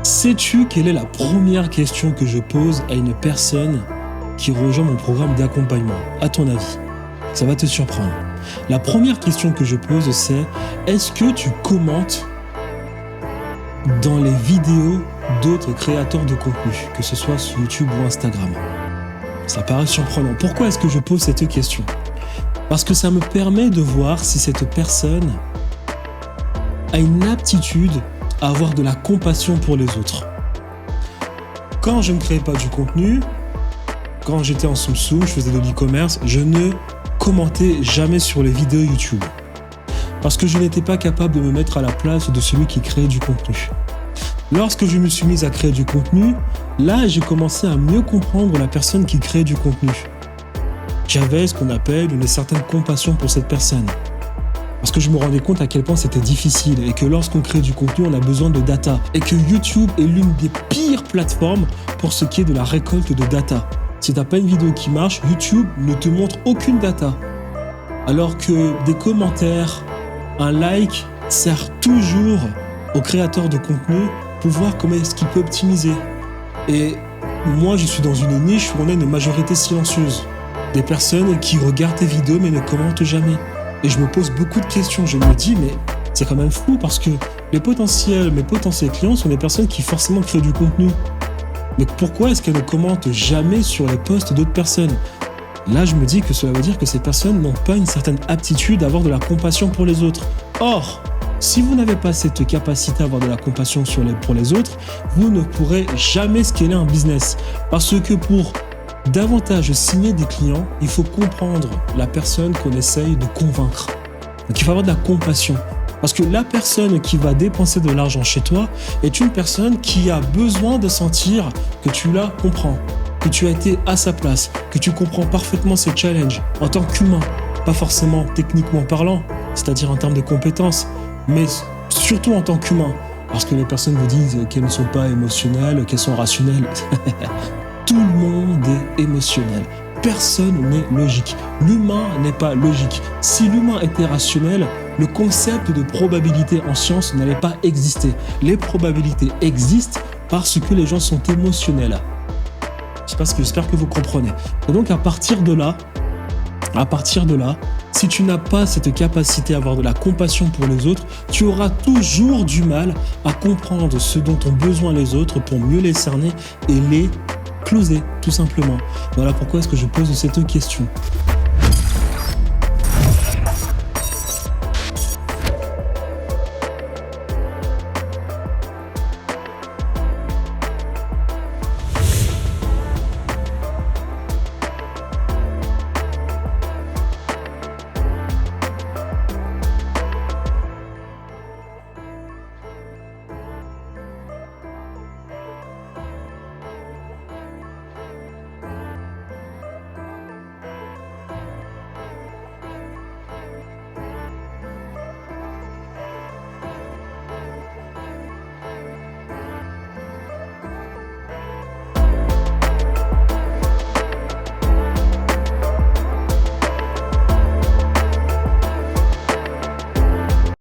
Sais-tu quelle est la première question que je pose à une personne qui rejoint mon programme d'accompagnement? À ton avis, ça va te surprendre. La première question que je pose, c'est: est-ce que tu commentes dans les vidéos d'autres créateurs de contenu, que ce soit sur YouTube ou Instagram? Ça paraît surprenant. Pourquoi est-ce que je pose cette question? Parce que ça me permet de voir si cette personne a une aptitude à avoir de la compassion pour les autres. Quand je ne créais pas du contenu, quand j'étais en Samsung, je faisais de l'e-commerce, je ne commentais jamais sur les vidéos YouTube. Parce que je n'étais pas capable de me mettre à la place de celui qui créait du contenu. Lorsque je me suis mis à créer du contenu, là j'ai commencé à mieux comprendre la personne qui crée du contenu. J'avais ce qu'on appelle une certaine compassion pour cette personne. Parce que je me rendais compte à quel point c'était difficile et que lorsqu'on crée du contenu, on a besoin de data. Et que YouTube est l'une des pires plateformes pour ce qui est de la récolte de data. Si tu n'as pas une vidéo qui marche, YouTube ne te montre aucune data. Alors que des commentaires, un like sert toujours au créateur de contenu pour voir comment est-ce qu'il peut optimiser. Et moi, je suis dans une niche où on a une majorité silencieuse. Des personnes qui regardent tes vidéos mais ne commentent jamais. Et je me pose beaucoup de questions. Je me dis, mais c'est quand même fou parce que mes potentiels clients sont des personnes qui forcément créent du contenu. Mais pourquoi est-ce qu'elles ne commentent jamais sur les posts d'autres personnes? Là, je me dis que cela veut dire que ces personnes n'ont pas une certaine aptitude à avoir de la compassion pour les autres. Or, si vous n'avez pas cette capacité à avoir de la compassion pour les autres, vous ne pourrez jamais scaler un business. Parce que pour davantage signer des clients, il faut comprendre la personne qu'on essaye de convaincre. Donc il faut avoir de la compassion. Parce que la personne qui va dépenser de l'argent chez toi est une personne qui a besoin de sentir que tu la comprends, que tu as été à sa place, que tu comprends parfaitement ses challenges en tant qu'humain, pas forcément techniquement parlant, c'est-à-dire en termes de compétences, mais surtout en tant qu'humain. Parce que les personnes vous disent qu'elles ne sont pas émotionnelles, qu'elles sont rationnelles. Tout le monde est émotionnel. Personne n'est logique. L'humain n'est pas logique. Si l'humain était rationnel, le concept de probabilité en science n'allait pas exister. Les probabilités existent parce que les gens sont émotionnels. J'espère que vous comprenez. Et donc à partir de là, si tu n'as pas cette capacité à avoir de la compassion pour les autres, tu auras toujours du mal à comprendre ce dont ont besoin les autres pour mieux les cerner et les closer, tout simplement. Voilà pourquoi est-ce que je pose cette question.